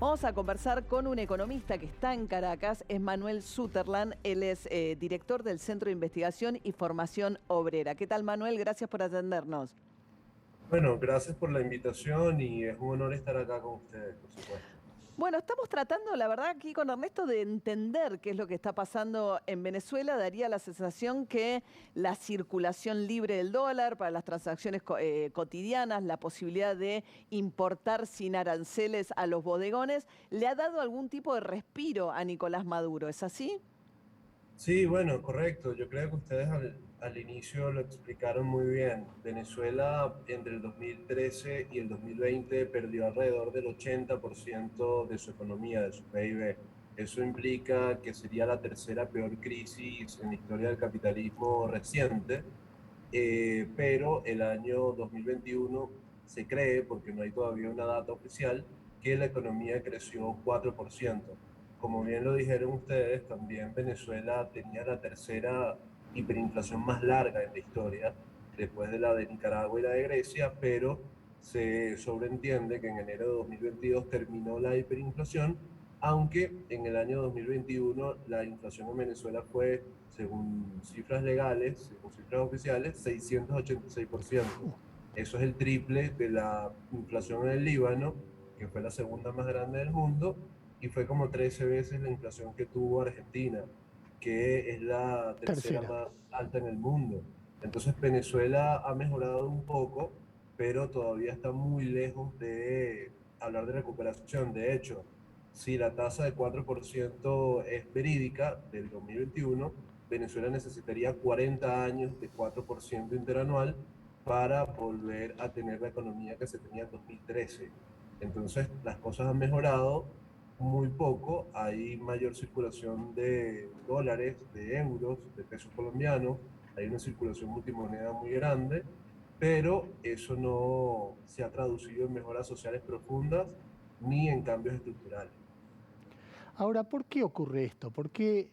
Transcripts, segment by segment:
Vamos a conversar con un economista que está en Caracas, es Manuel Suterland. Él es director del Centro de Investigación y Formación Obrera. ¿Qué tal, Manuel? Gracias por atendernos. Bueno, gracias por la invitación y es un honor estar acá con ustedes, por supuesto. Bueno, estamos tratando, la verdad, aquí con Ernesto de entender qué es lo que está pasando en Venezuela. Daría la sensación que la circulación libre del dólar para las transacciones cotidianas, la posibilidad de importar sin aranceles a los bodegones, le ha dado algún tipo de respiro a Nicolás Maduro. ¿Es así? Sí, bueno, correcto. Yo creo que ustedes al inicio lo explicaron muy bien. Venezuela entre el 2013 y el 2020 perdió alrededor del 80% de su economía, de su PIB. Eso implica que sería la tercera peor crisis en la historia del capitalismo reciente. Pero el año 2021 se cree, porque no hay todavía una data oficial, que la economía creció 4%. Como bien lo dijeron ustedes, también Venezuela tenía la tercera hiperinflación más larga en la historia, después de la de Nicaragua y la de Grecia, pero se sobreentiende que en enero de 2022 terminó la hiperinflación, aunque en el año 2021 la inflación en Venezuela fue, según cifras legales, según cifras oficiales, 686%. Eso es el triple de la inflación en el Líbano, que fue la segunda más grande del mundo, y fue como 13 veces la inflación que tuvo Argentina, que es la tercera Tercera. más alta en el mundo. Entonces Venezuela ha mejorado un poco, pero todavía está muy lejos de hablar de recuperación. De hecho, si la tasa de 4% es verídica del 2021, Venezuela necesitaría 40 años de 4% interanual para volver a tener la economía que se tenía en 2013. Entonces, las cosas han mejorado muy poco, hay mayor circulación de dólares, de euros, de pesos colombianos, hay una circulación multimoneda muy grande, pero eso no se ha traducido en mejoras sociales profundas ni en cambios estructurales. Ahora, ¿por qué ocurre esto? ¿Por qué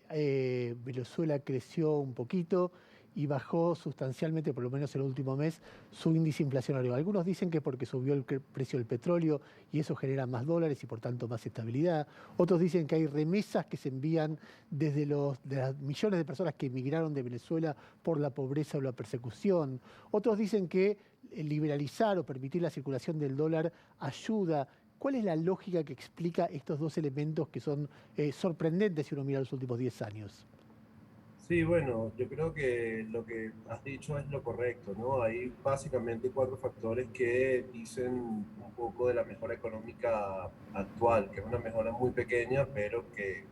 Venezuela creció un poquito y bajó sustancialmente, por lo menos el último mes, su índice inflacionario? Algunos dicen que es porque subió el precio del petróleo y eso genera más dólares y por tanto más estabilidad. Otros dicen que hay remesas que se envían de las millones de personas que emigraron de Venezuela por la pobreza o la persecución. Otros dicen que liberalizar o permitir la circulación del dólar ayuda. ¿Cuál es la lógica que explica estos dos elementos que son sorprendentes si uno mira los últimos 10 años? Sí, bueno, yo creo que lo que has dicho es lo correcto, ¿no? Hay básicamente cuatro factores que dicen un poco de la mejora económica actual, que es una mejora muy pequeña, pero que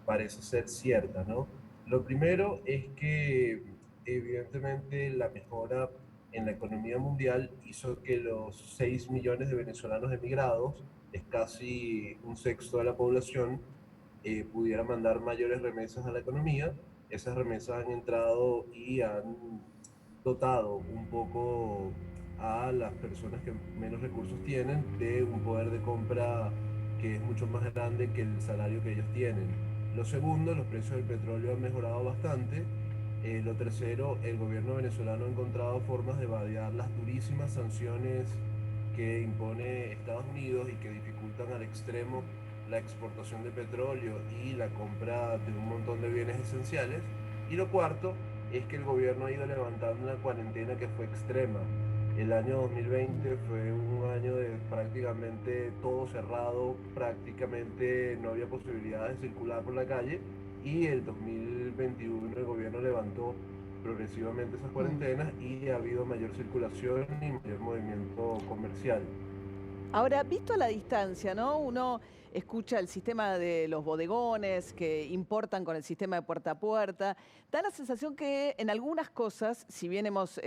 parece ser cierta, ¿no? Lo primero es que evidentemente la mejora en la economía mundial hizo que los 6 millones de venezolanos emigrados, es casi un sexto de la población, pudiera mandar mayores remesas a la economía. Esas remesas han entrado y han dotado un poco a las personas que menos recursos tienen de un poder de compra que es mucho más grande que el salario que ellos tienen. Lo segundo, los precios del petróleo han mejorado bastante. Lo tercero, el gobierno venezolano ha encontrado formas de evadir las durísimas sanciones que impone Estados Unidos y que dificultan al extremo la exportación de petróleo y la compra de un montón de bienes esenciales. Y lo cuarto es que el gobierno ha ido levantando una cuarentena que fue extrema. El año 2020 fue un año de prácticamente todo cerrado, prácticamente no había posibilidades de circular por la calle y el 2021 el gobierno levantó progresivamente esas Mm. cuarentenas y ha habido mayor circulación y mayor movimiento comercial. Ahora, visto a la distancia, ¿no? Uno escucha el sistema de los bodegones que importan con el sistema de puerta a puerta. Da la sensación que en algunas cosas, si bien hemos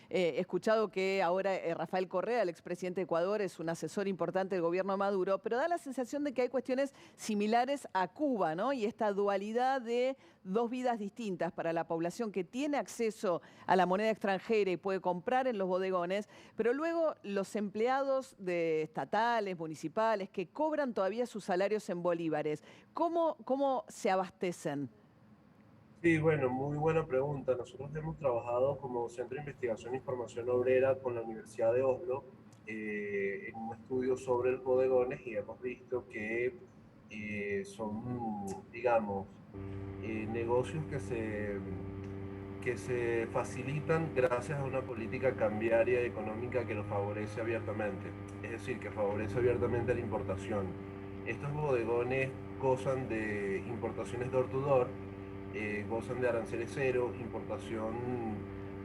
escuchado que ahora Rafael Correa, el expresidente de Ecuador, es un asesor importante del gobierno de Maduro, pero da la sensación de que hay cuestiones similares a Cuba, ¿no? Y esta dualidad de dos vidas distintas para la población que tiene acceso a la moneda extranjera y puede comprar en los bodegones, pero luego los empleados estatales, municipales, que cobran todavía sus salarios en bolívares, ¿cómo se abastecen? Sí, bueno, muy buena pregunta. Nosotros hemos trabajado como Centro de Investigación e Información Obrera con la Universidad de Oslo en un estudio sobre los bodegones y hemos visto que son, digamos, negocios que se facilitan gracias a una política cambiaria y económica que los favorece abiertamente, es decir, que favorece abiertamente la importación. Estos bodegones gozan de importaciones door to door, gozan de aranceles cero, importación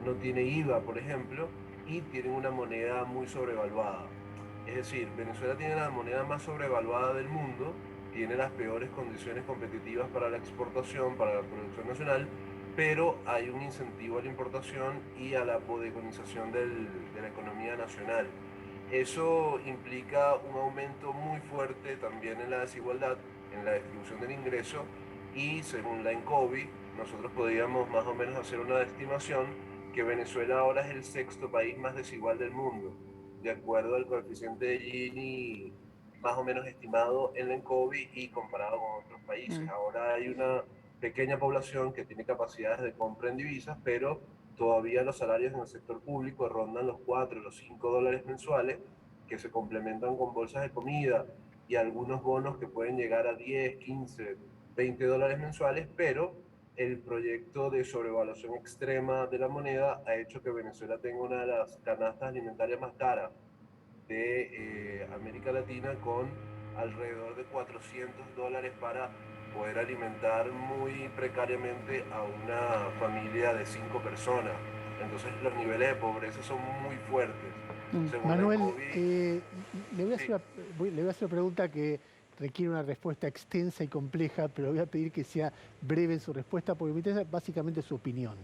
no tiene IVA, por ejemplo, y tienen una moneda muy sobrevaluada. Es decir, Venezuela tiene la moneda más sobrevaluada del mundo, tiene las peores condiciones competitivas para la exportación, para la producción nacional, pero hay un incentivo a la importación y a la bodegonización de la economía nacional. Eso implica un aumento muy fuerte también en la desigualdad, en la distribución del ingreso, y según la ENCOBI, nosotros podríamos más o menos hacer una estimación que Venezuela ahora es el sexto país más desigual del mundo, de acuerdo al coeficiente de Gini más o menos estimado en la ENCOBI y comparado con otros países. Ahora hay una pequeña población que tiene capacidades de compra en divisas, pero todavía los salarios en el sector público rondan los 4, los 5 dólares mensuales, que se complementan con bolsas de comida y algunos bonos que pueden llegar a 10, 15, 20 dólares mensuales, pero el proyecto de sobrevaluación extrema de la moneda ha hecho que Venezuela tenga una de las canastas alimentarias más caras de América Latina, con alrededor de 400 dólares para poder alimentar muy precariamente a una familia de 5 personas. Entonces los niveles de pobreza son muy fuertes. Según la Manuel, COVID, le voy a hacer sí, le voy a hacer una pregunta que requiere una respuesta extensa y compleja, pero voy a pedir que sea breve en su respuesta porque me interesa básicamente su opinión.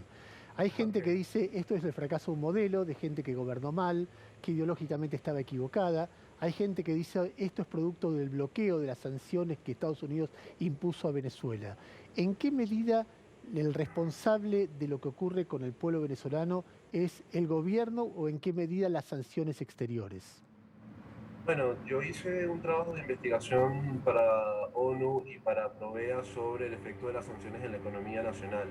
Hay gente que ok. dice esto es el fracaso de un modelo, de gente que gobernó mal, que ideológicamente estaba equivocada. Hay gente que dice esto es producto del bloqueo de las sanciones que Estados Unidos impuso a Venezuela. ¿En qué medida el responsable de lo que ocurre con el pueblo venezolano es el gobierno o en qué medida las sanciones exteriores? Bueno, yo hice un trabajo de investigación para ONU y para Provea sobre el efecto de las sanciones en la economía nacional.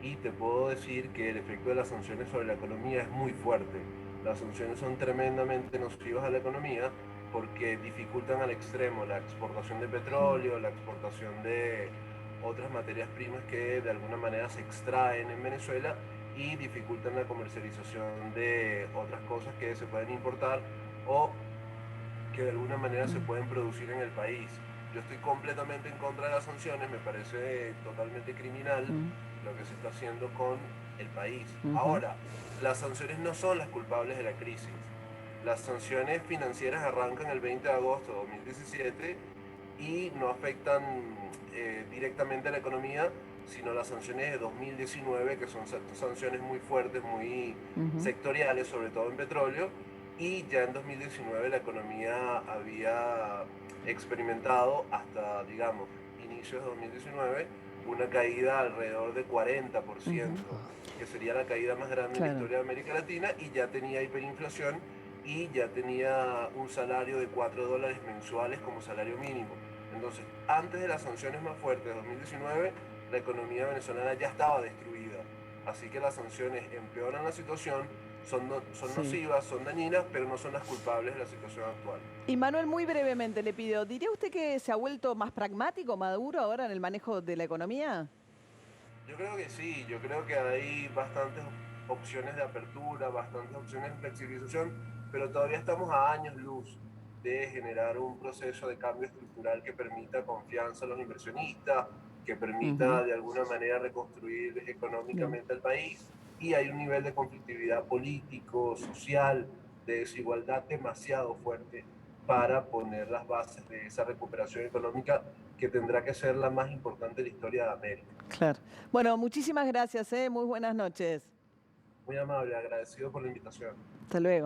Y te puedo decir que el efecto de las sanciones sobre la economía es muy fuerte. Las sanciones son tremendamente nocivas a la economía porque dificultan al extremo la exportación de petróleo, la exportación de otras materias primas que de alguna manera se extraen en Venezuela, y dificultan la comercialización de otras cosas que se pueden importar o que de alguna manera se pueden producir en el país. Yo estoy completamente en contra de las sanciones, me parece totalmente criminal lo que se está haciendo con el país. Ahora, las sanciones no son las culpables de la crisis. Las sanciones financieras arrancan el 20 de agosto de 2017 y no afectan directamente a la economía, sino las sanciones de 2019, que son sanciones muy fuertes, muy sectoriales, sobre todo en petróleo, y ya en 2019 la economía había experimentado hasta, digamos, inicios de 2019, una caída alrededor de 40%, que sería la caída más grande en la Claro. historia de América Latina, y ya tenía hiperinflación y ya tenía un salario de 4 dólares mensuales como salario mínimo. Entonces, antes de las sanciones más fuertes de 2019, la economía venezolana ya estaba destruida. Así que las sanciones empeoran la situación, son Sí. nocivas, son dañinas, pero no son las culpables de la situación actual. Y Manuel, muy brevemente le pido, ¿diría usted que se ha vuelto más pragmático, maduro ahora en el manejo de la economía? Yo creo que sí, yo creo que hay bastantes opciones de apertura, bastantes opciones de flexibilización, pero todavía estamos a años luz de generar un proceso de cambio estructural que permita confianza a los inversionistas, que permita Ujú. de alguna manera reconstruir Bien. económicamente el país, y hay un nivel de conflictividad político, social, de desigualdad demasiado fuerte para poner las bases de esa recuperación económica que tendrá que ser la más importante de la historia de América. Claro. Bueno, muchísimas gracias, ¿eh? Muy buenas noches. Muy amable, agradecido por la invitación. Hasta luego.